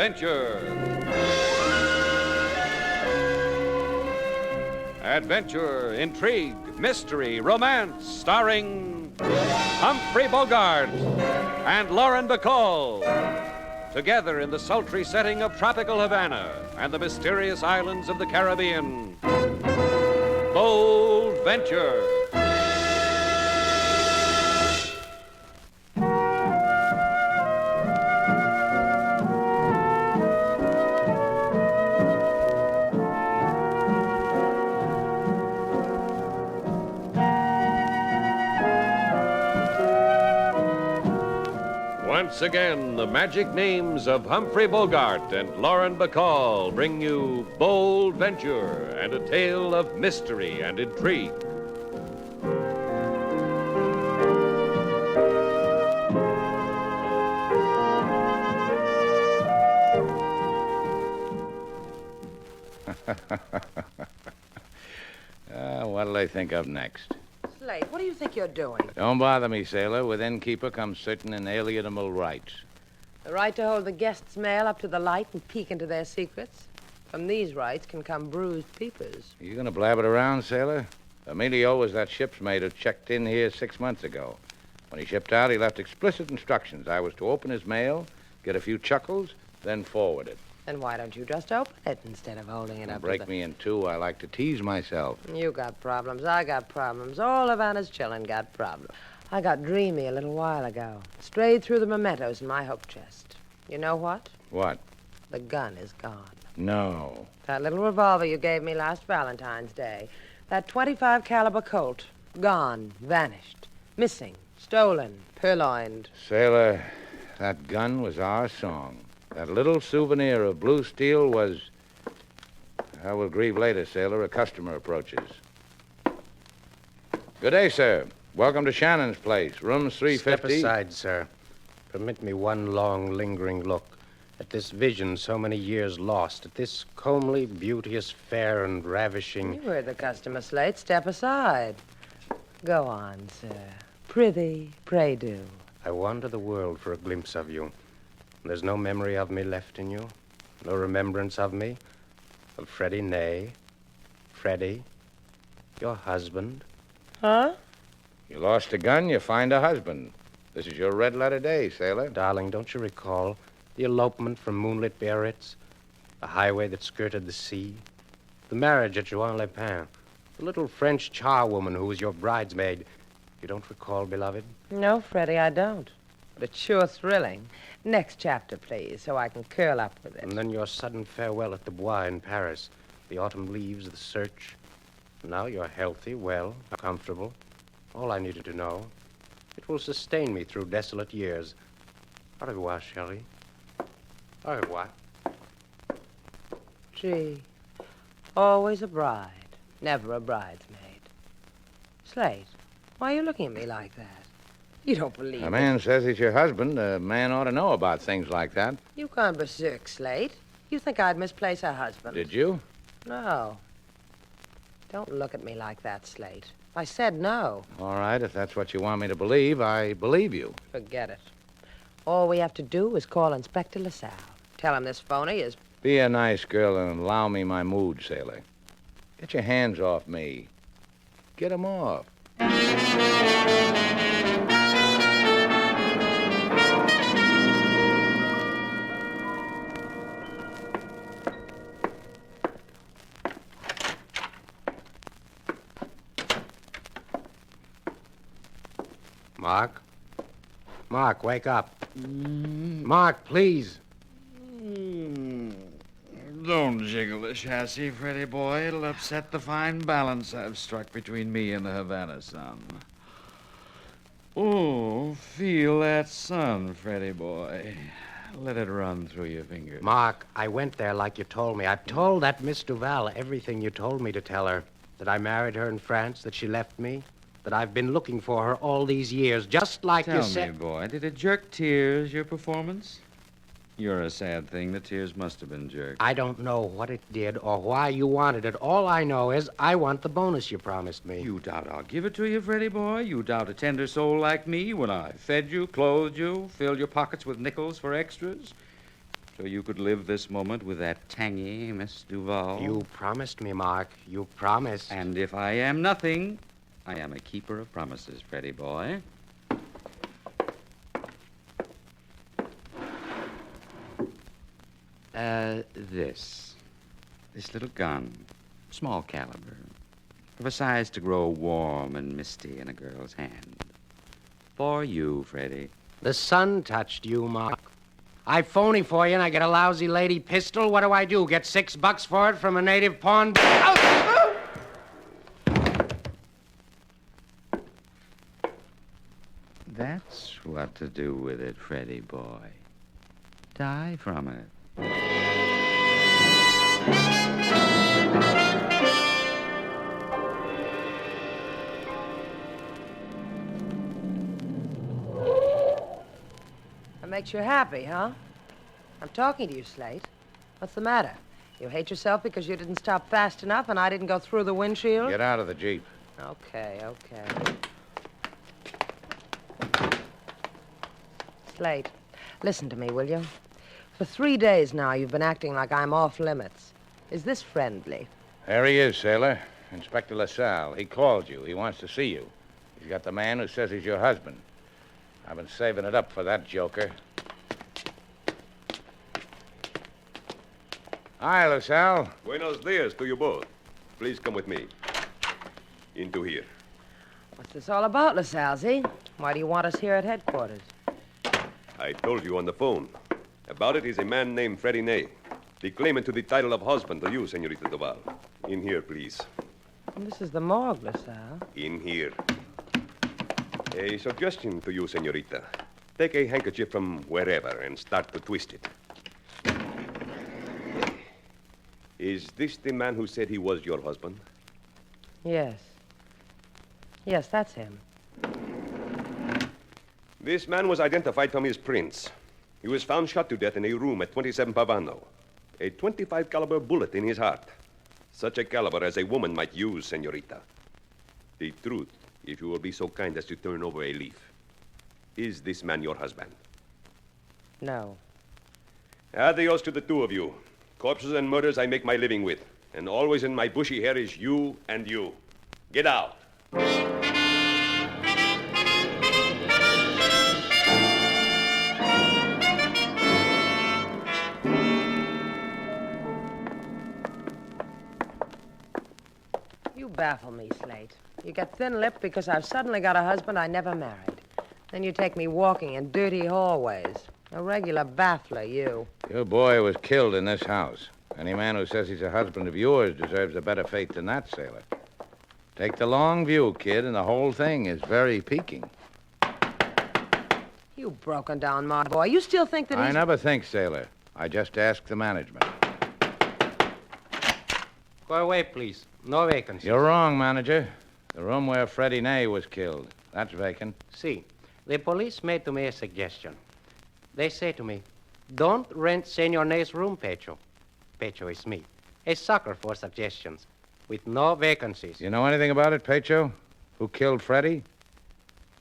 Adventure. Adventure, intrigue, mystery, romance, starring Humphrey Bogart and Lauren Bacall. Together in the sultry setting of tropical Havana and the mysterious islands of the Caribbean. Bold Venture. Once again, the magic names of Humphrey Bogart and Lauren Bacall bring you Bold Venture and a tale of mystery and intrigue. What'll they think of next? Slate, what do you think you're doing? Don't bother me, sailor. With innkeeper comes certain inalienable rights. The right to hold the guest's mail up to the light and peek into their secrets. From these rights can come bruised peepers. You gonna blab it around, sailor? Emilio was that ship's mate who checked in here 6 months ago. When he shipped out, he left explicit instructions. I was to open his mail, get a few chuckles, then forward it. Then why don't you just open it instead of holding it up Break to the... me in two. I like to tease myself. You got problems. I got problems. All Havana's children got problems. I got dreamy a little while ago. Strayed through the mementos in my hope chest. You know what? What? The gun is gone. No. That little revolver you gave me last Valentine's Day. That .25 caliber Colt. Gone. Vanished. Missing. Stolen. Purloined. Sailor, that gun was our song. That little souvenir of blue steel was... I will grieve later, sailor. A customer approaches. Good day, sir. Welcome to Shannon's place. Rooms 350. Step aside, sir. Permit me one long, lingering look at this vision so many years lost, at this comely, beauteous, fair, and ravishing... You heard the customer, Slate. Step aside. Go on, sir. Prithee, pray do. I wander the world for a glimpse of you. There's no memory of me left in you, no remembrance of me. Of Freddie, nay. Freddie, your husband. Huh? You lost a gun, you find a husband. This is your red letter day, sailor. Darling, don't you recall the elopement from moonlit Biarritz, the highway that skirted the sea, the marriage at Juan-les-Pins, the little French charwoman who was your bridesmaid? You don't recall, beloved? No, Freddie, I don't. But it's sure thrilling. Next chapter, please, so I can curl up with it. And then your sudden farewell at the Bois in Paris, the autumn leaves, the search. Now you're healthy, well, comfortable. All I needed to know. It will sustain me through desolate years. Au revoir, chérie. Au revoir. Gee, always a bride, never a bridesmaid. Slate, why are you looking at me like that? You don't believe A it. man says he's your husband. A man ought to know about things like that. You gone berserk, Slate. You think I'd misplace a husband? Did you? No. Don't look at me like that, Slate. I said no. All right, if that's what you want me to believe, I believe you. Forget it. All we have to do is call Inspector LaSalle. Tell him this phony is... Be a nice girl and allow me my mood, sailor. Get your hands off me. Get 'em off. Mark? Mark, wake up. Mark, please. Don't jiggle the chassis, Freddie boy. It'll upset the fine balance I've struck between me and the Havana sun. Oh, feel that sun, Freddie boy. Let it run through your fingers. Mark, I went there like you told me. I've told that Miss Duval everything you told me to tell her. That I married her in France, that she left me, that I've been looking for her all these years, just like you said. Tell me, boy, did it jerk tears, your performance? You're a sad thing. The tears must have been jerked. I don't know what it did or why you wanted it. All I know is I want the bonus you promised me. You doubt I'll give it to you, Freddie boy? You doubt a tender soul like me when I fed you, clothed you, filled your pockets with nickels for extras? So you could live this moment with that tangy Miss Duval? You promised me, Mark. You promised. And if I am nothing, I am a keeper of promises, Freddie boy. This little gun, small caliber, of a size to grow warm and misty in a girl's hand. For you, Freddie. The sun touched you, Mark. I phony for you and I get a lousy lady pistol. What do? Get $6 for it from a native pawn... That's what to do with it, Freddie boy. Die from it. That makes you happy, huh? I'm talking to you, Slate. What's the matter? You hate yourself because you didn't stop fast enough and I didn't go through the windshield? Get out of the Jeep. Okay. Slate, listen to me, will you? For 3 days now, you've been acting like I'm off limits. Is this friendly? There he is, sailor. Inspector LaSalle. He called you. He wants to see you. He's got the man who says he's your husband. I've been saving it up for that joker. Hi, LaSalle. Buenos dias to you both. Please come with me. Into here. What's this all about, LaSalle, Z? Why do you want us here at headquarters? I told you on the phone. About it is a man named Freddie Ney, the claimant to the title of husband to you, Senorita Duval. In here, please. This is the morgue, LaSalle. In here. A suggestion to you, Senorita. Take a handkerchief from wherever and start to twist it. Is this the man who said he was your husband? Yes. Yes, that's him. This man was identified from his prints. He was found shot to death in a room at 27 Pavano. A 25 caliber bullet in his heart. Such a caliber as a woman might use, Senorita. The truth, if you will be so kind as to turn over a leaf. Is this man your husband? No. Adios to the two of you. Corpses and murders I make my living with. And always in my bushy hair is you and you. Get out. You baffle me, Slate. You get thin-lipped because I've suddenly got a husband I never married. Then you take me walking in dirty hallways. A regular baffler, you. Your boy was killed in this house. Any man who says he's a husband of yours deserves a better fate than that, sailor. Take the long view, kid, and the whole thing is very piquing. You broken down, my boy. You still think that I he's... never think, sailor. I just ask the management. Go away, please. No vacancy. You're wrong, manager. The room where Freddie Ney was killed, that's vacant. See, the police made to me a suggestion. They say to me, don't rent Senor Ney's room, Pecho. Pecho is me, a sucker for suggestions, with no vacancies. You know anything about it, Pecho? Who killed Freddie?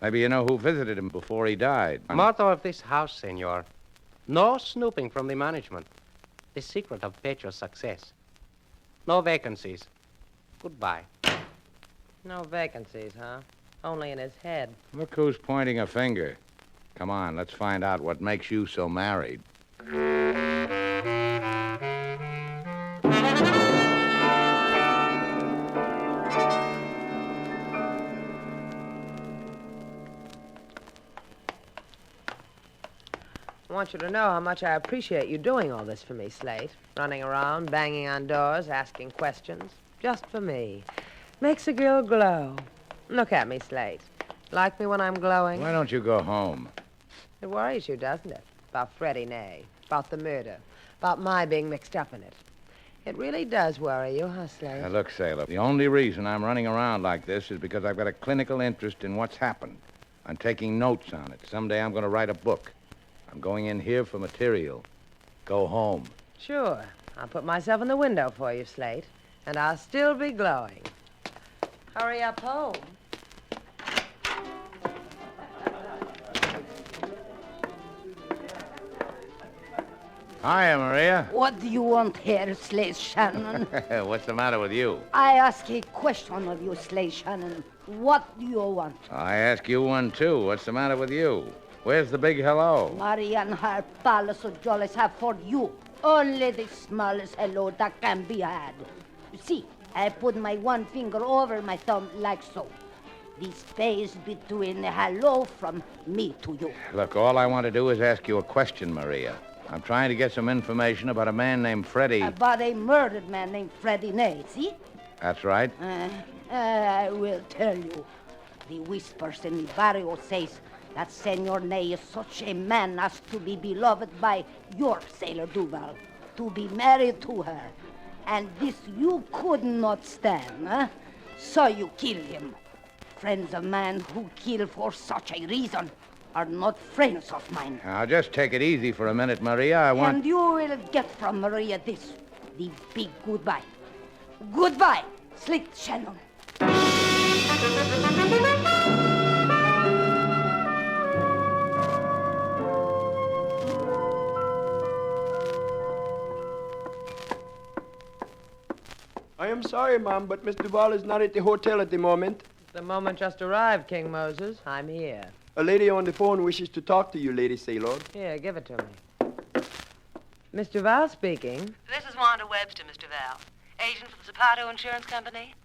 Maybe you know who visited him before he died. Motto of this house, senor. No snooping from the management. The secret of Pecho's success. No vacancies. Goodbye. No vacancies, huh? Only in his head. Look who's pointing a finger. Come on, let's find out what makes you so married. I want you to know how much I appreciate you doing all this for me, Slate. Running around, banging on doors, asking questions. Just for me. Makes a girl glow. Look at me, Slate. Like me when I'm glowing? Why don't you go home? It worries you, doesn't it? About Freddie Ney, about the murder, about my being mixed up in it. It really does worry you, huh, Slate? Now, look, sailor, the only reason I'm running around like this is because I've got a clinical interest in what's happened. I'm taking notes on it. Someday I'm going to write a book. I'm going in here for material. Go home. Sure. I'll put myself in the window for you, Slate, and I'll still be glowing. Hurry up home. Hiya, Maria. What do you want here, Slade Shannon? What's the matter with you? I ask a question of you, Slade Shannon. What do you want? I ask you one, too. What's the matter with you? Where's the big hello? Maria and her palace of jollies have for you only the smallest hello that can be had. You see, I put my one finger over my thumb like so. The space between the hello from me to you. Look, all I want to do is ask you a question, Maria. I'm trying to get some information about a man named Freddie. About a murdered man named Freddie Ney, see? That's right. I will tell you. The whispers in the barrio says that Senor Ney is such a man as to be beloved by your Sailor Duval, to be married to her. And this you could not stand, huh? So you kill him. Friends of man who kill for such a reason are not friends of mine. Now, just take it easy for a minute, Maria. I want... And you will get from Maria this, the big goodbye. Goodbye, Slade Shannon. I am sorry, Mom, but Miss Duval is not at the hotel at the moment. The moment just arrived, King Moses. I'm here. A lady on the phone wishes to talk to you, Lady Sailor. Here, give it to me. Miss Duval speaking. This is Wanda Webster, Mr. Val. Agent for the Zapato Insurance Company.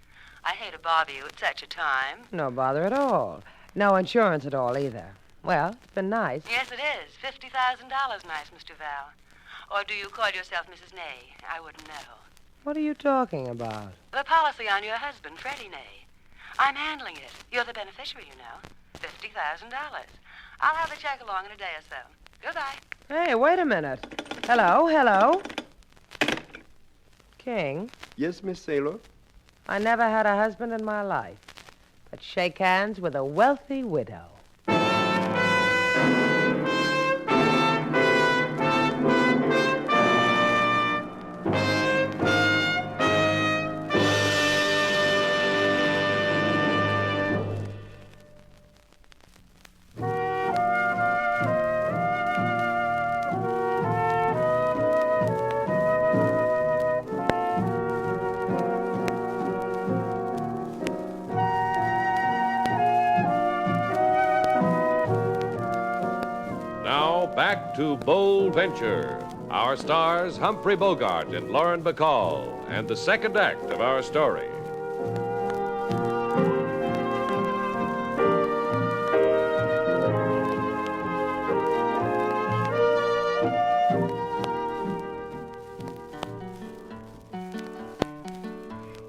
I hate to bother you at such a time. No bother at all. No insurance at all, either. Well, it's been nice. Yes, it is. $50,000 nice, Mr. Val. Or do you call yourself Mrs. Ney? I wouldn't know. What are you talking about? The policy on your husband, Freddie Ney. I'm handling it. You're the beneficiary, you know. $50,000. I'll have the check along in a day or so. Goodbye. Hey, wait a minute. Hello? King, Yes, Miss Sailor? I never had a husband in my life, but shake hands with a wealthy widow. Back to Bold Venture. Our stars, Humphrey Bogart and Lauren Bacall, and the second act of our story.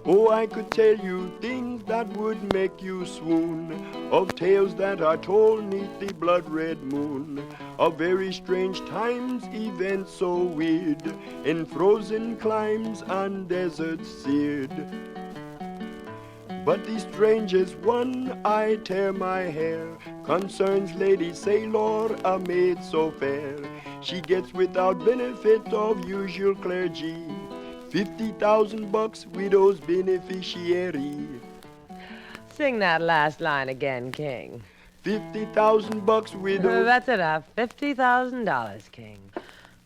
Oh, I could tell you things that would make you swoon, of tales that are told neath the blood-red moon, of very strange times, events so weird, in frozen climes and deserts seared. But the strangest one, I tear my hair, concerns Lady Sailor, a maid so fair. She gets without benefit of usual clergy, $50,000 widow's beneficiary. Sing that last line again, King. $50,000 widow. That's enough. $50,000, King.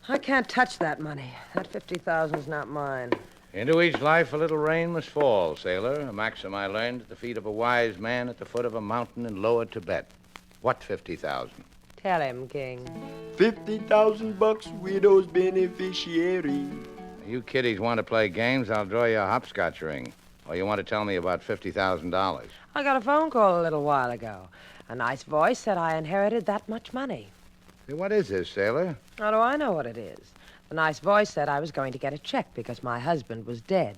I can't touch that money. That $50,000's not mine. Into each life a little rain must fall, sailor. A maxim I learned at the feet of a wise man at the foot of a mountain in lower Tibet. What 50,000? Tell him, King. $50,000 widow's beneficiary. You kiddies want to play games, I'll draw you a hopscotch ring. Or you want to tell me about $50,000? I got a phone call a little while ago. A nice voice said I inherited that much money. Hey, what is this, sailor? How do I know what it is? The nice voice said I was going to get a check because my husband was dead.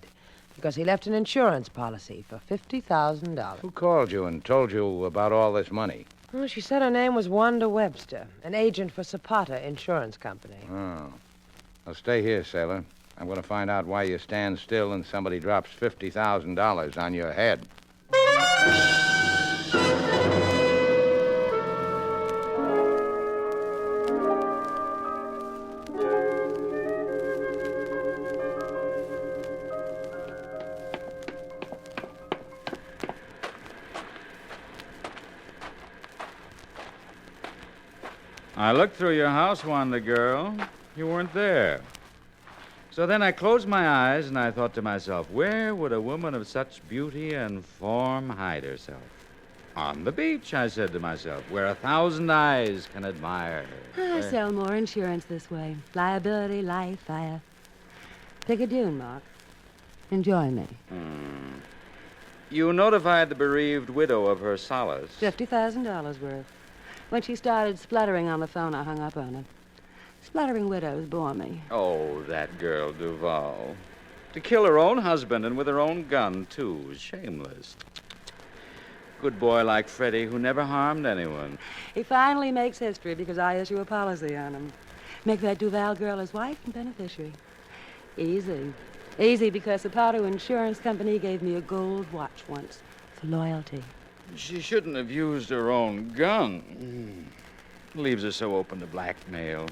Because he left an insurance policy for $50,000. Who called you and told you about all this money? Well, she said her name was Wanda Webster, an agent for Zapata Insurance Company. Oh. Well, stay here, sailor. I'm going to find out why you stand still and somebody drops $50,000 on your head. I looked through your house, Wanda girl. You weren't there. So then I closed my eyes and I thought to myself, where would a woman of such beauty and form hide herself? On the beach, I said to myself, where 1,000 eyes can admire her. I sell more insurance this way. Liability, life, fire. Pick a dune, Mark. Enjoy me. You notified the bereaved widow of her solace. $50,000 worth. When she started spluttering on the phone, I hung up on her. Spluttering widows bore me. Oh, that girl, Duval. To kill her own husband and with her own gun, too. Shameless. Good boy like Freddie who never harmed anyone. He finally makes history because I issue a policy on him. Make that Duval girl his wife and beneficiary. Easy. Easy because the Pato Insurance Company gave me a gold watch once for loyalty. She shouldn't have used her own gun. Leaves her so open to blackmail.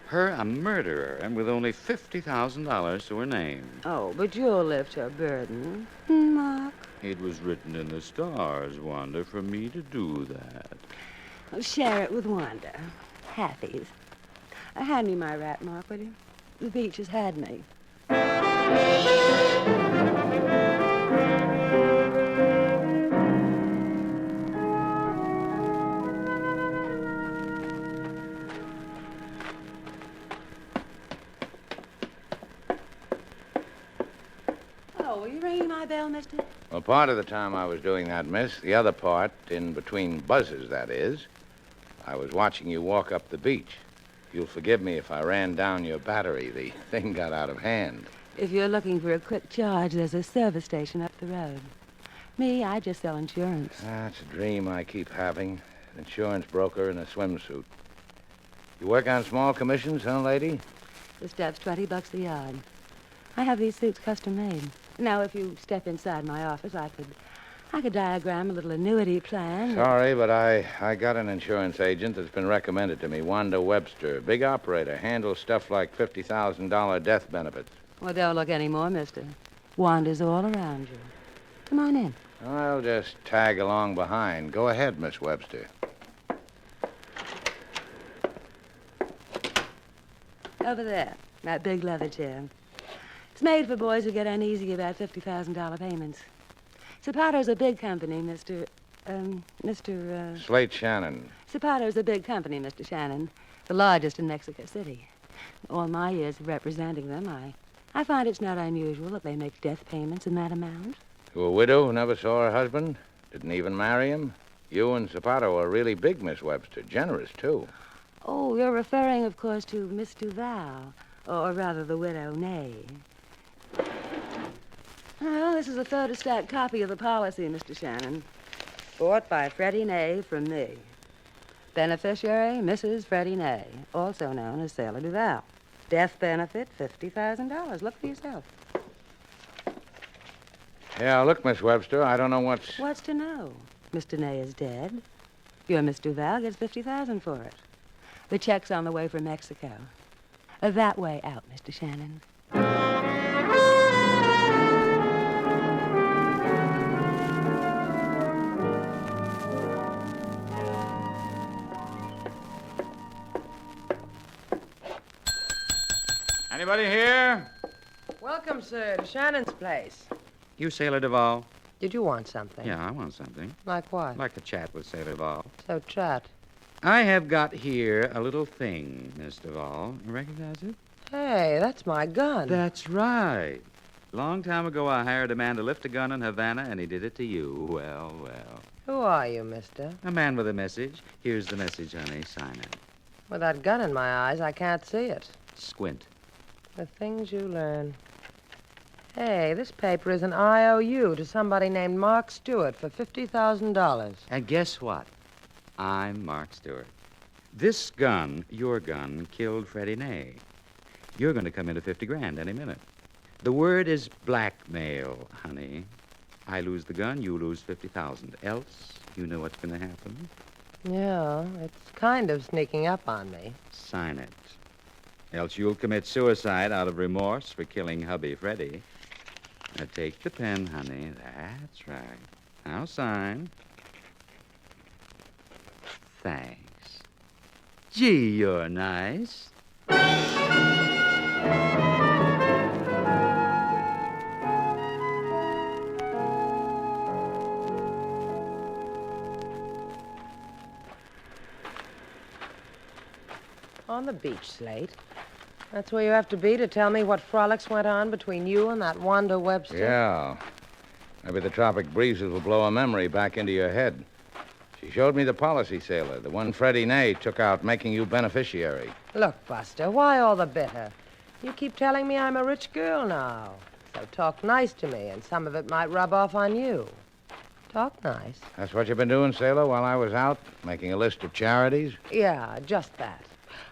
Her a murderer and with only $50,000 to her name. Oh, but you'll lift her burden, Mark. It was written in the stars, Wanda, for me to do that. Well, share it with Wanda. Halfies. Hand me my rat, Mark, will you? The beach has had me. Oh, were you ringing my bell, mister? Well, part of the time I was doing that, miss. The other part, in between buzzes, that is, I was watching you walk up the beach. You'll forgive me if I ran down your battery. The thing got out of hand. If you're looking for a quick charge, there's a service station up the road. Me, I just sell insurance. That's a dream I keep having. An insurance broker in a swimsuit. You work on small commissions, huh, lady? The stuff's $20 a yard. I have these suits custom made. Now, if you step inside my office, I could diagram a little annuity plan. Sorry, but I got an insurance agent that's been recommended to me, Wanda Webster. Big operator, handles stuff like $50,000 death benefits. Well, don't look any more, mister. Wanda's all around you. Come on in. I'll just tag along behind. Go ahead, Miss Webster. Over there, that big leather chair. It's made for boys who get uneasy about $50,000 payments. Zapato's a big company, Mr. Slate Shannon. Zapato's a big company, Mr. Shannon. The largest in Mexico City. All my years of representing them, I find it's not unusual that they make death payments in that amount. To a widow who never saw her husband? Didn't even marry him? You and Zapato are really big, Miss Webster. Generous, too. Oh, you're referring, of course, to Miss Duval. Or rather, the widow Ney. Well, this is a photostat copy of the policy, Mr. Shannon. Bought by Freddie Ney from me. Beneficiary, Mrs. Freddie Ney, also known as Sailor Duval. Death benefit, $50,000. Look for yourself. Yeah, look, Miss Webster, I don't know what's... What's to know? Mr. Ney is dead. Your Miss Duval gets $50,000 for it. The check's on the way from Mexico. That way out, Mr. Shannon. Anybody here? Welcome, sir, to Shannon's place. You, Sailor Duval? Did you want something? Yeah, I want something. Like what? I'd like to chat with Sailor Duval. So chat. I have got here a little thing, Miss Duval. You recognize it? Hey, that's my gun. That's right. Long time ago, I hired a man to lift a gun in Havana, and he did it to you. Well, well. Who are you, mister? A man with a message. Here's the message, honey. Sign it. With that gun in my eyes, I can't see it. Squint. The things you learn. Hey, this paper is an IOU to somebody named Mark Stewart for $50,000. And guess what? I'm Mark Stewart. This gun, your gun, killed Freddie Ney. You're going to come into 50 grand any minute. The word is blackmail, honey. I lose the gun, you lose 50,000. Else, you know what's going to happen. Yeah, it's kind of sneaking up on me. Sign it. Else you'll commit suicide out of remorse for killing hubby Freddie. Now take the pen, honey. That's right. Now sign. Thanks. Gee, you're nice. On the beach, Slate. That's where you have to be to tell me what frolics went on between you and that Wanda Webster. Yeah. Maybe the tropic breezes will blow a memory back into your head. She showed me the policy, sailor, the one Freddie Ney took out making you beneficiary. Look, Buster, why all the bitter? You keep telling me I'm a rich girl now. So talk nice to me, and some of it might rub off on you. Talk nice. That's what you've been doing, sailor, while I was out, making a list of charities? Yeah, just that.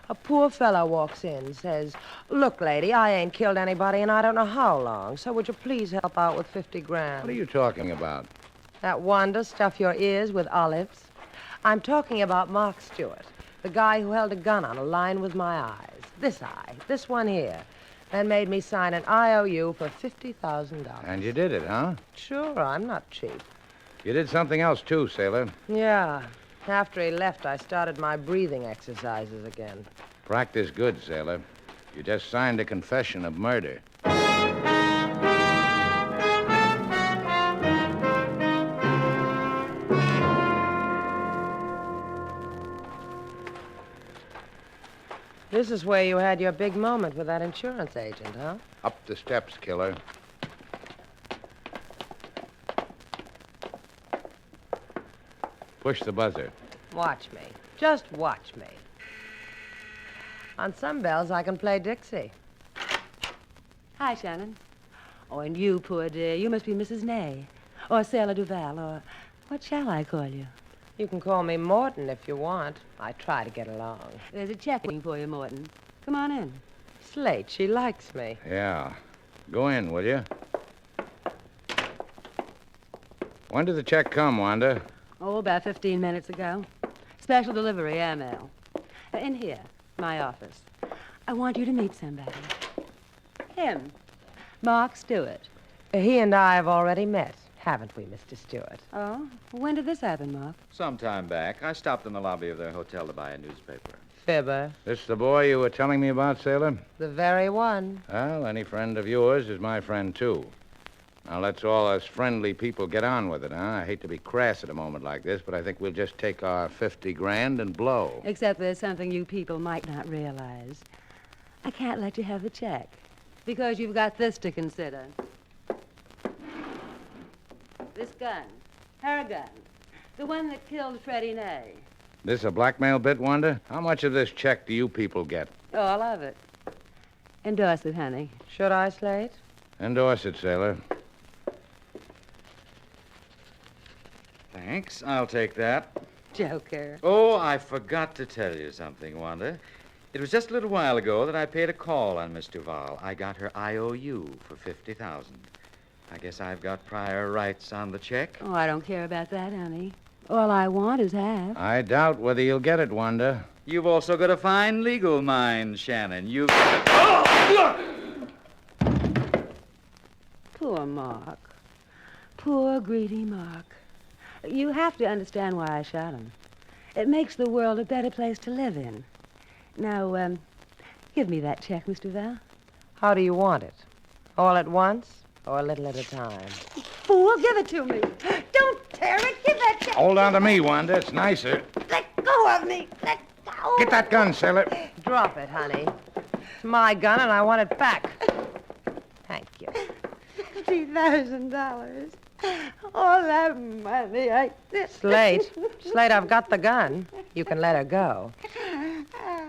A poor fellow walks in, says, "Look, lady, I ain't killed anybody in I don't know how long, so would you please help out with 50 grand? What are you talking about? That Wanda stuff your ears with olives? I'm talking about Mark Stewart, the guy who held a gun on a line with my eyes. This eye, this one here. Then made me sign an IOU for $50,000. And you did it, huh? Sure, I'm not cheap. You did something else, too, sailor. Yeah. After he left, I started my breathing exercises again. Practice good, sailor. You just signed a confession of murder. This is where you had your big moment with that insurance agent, huh? Up the steps, killer. Push the buzzer. Watch me. Just watch me. On some bells, I can play Dixie. Hi, Shannon. Oh, and you, poor dear, you must be Mrs. Ney. Or Sailor Duval, or what shall I call you? You can call me Morton if you want. I try to get along. There's a check waiting for you, Morton. Come on in. Slate, she likes me. Yeah. Go in, will you? When did the check come, Wanda? Oh, about 15 minutes ago. Special delivery, airmail. In here, my office. I want you to meet somebody. Him. Mark Stewart. He and I have already met, haven't we, Mr. Stewart? Oh? When did this happen, Mark? Some time back, I stopped in the lobby of their hotel to buy a newspaper. Fibber. This the boy you were telling me about, sailor? The very one. Well, any friend of yours is my friend, too. Now, let's all us friendly people get on with it, huh? I hate to be crass at a moment like this, but I think we'll just take our 50 grand and blow. Except there's something you people might not realize. I can't let you have the check. Because you've got this to consider. This gun. Her gun. The one that killed Freddie Ney. This a blackmail bit, Wanda? How much of this check do you people get? All of it. Endorse it, honey. Should I, Slate? Endorse it, sailor. Thanks. I'll take that. Joker. Oh, I forgot to tell you something, Wanda. It was just a little while ago that I paid a call on Miss Duval. I got her IOU for $50,000. I guess I've got prior rights on the check. Oh, I don't care about that, honey. All I want is half. I doubt whether you'll get it, Wanda. You've also got a fine legal mind, Shannon. You've... Poor Mark. Poor, greedy Mark. You have to understand why I shot him. It makes the world a better place to live in. Now, give me that check, Mr. Val. How do you want it? All at once or a little at a time? Fool, give it to me. Don't tear it. Give that check. Hold on to me, Wanda. It's nicer. Let go of me. Let go. Get that gun, sailor. Drop it, honey. It's my gun and I want it back. Thank you. $50,000. All that money. Slate, I've got the gun. You can let her go.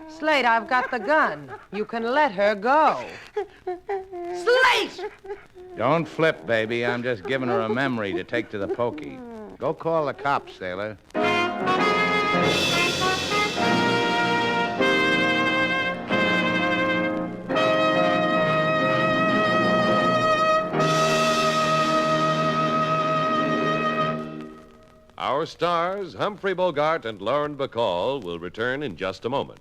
Slate, I've got the gun. You can let her go. Slate! Don't flip, baby. I'm just giving her a memory to take to the pokey. Go call the cops, sailor. Our stars, Humphrey Bogart and Lauren Bacall, will return in just a moment.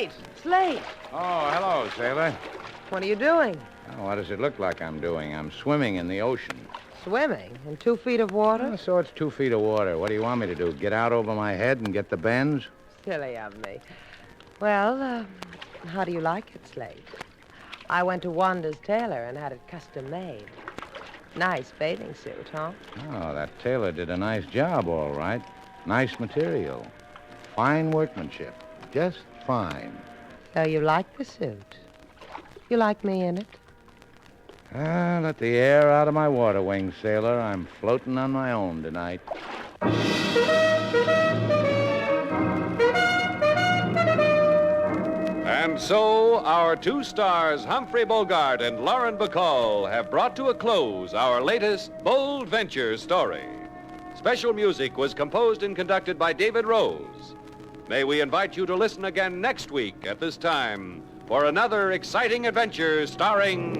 Slate! Slate! Oh, hello, sailor. What are you doing? Oh, what does it look like I'm doing? I'm swimming in the ocean. Swimming? In 2 feet of water? Oh, so it's 2 feet of water. What do you want me to do? Get out over my head and get the bends? Silly of me. Well, how do you like it, Slate? I went to Wanda's tailor and had it custom made. Nice bathing suit, huh? Oh, that tailor did a nice job, all right. Nice material. Fine workmanship. Just fine. So you like the suit? You like me in it? Let the air out of my water wings, sailor. I'm floating on my own tonight. And so, our 2 stars, Humphrey Bogart and Lauren Bacall, have brought to a close our latest Bold Venture story. Special music was composed and conducted by David Rose. May we invite you to listen again next week at this time for another exciting adventure starring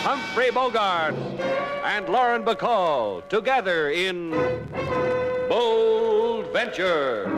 Humphrey Bogart and Lauren Bacall together in Bold Venture.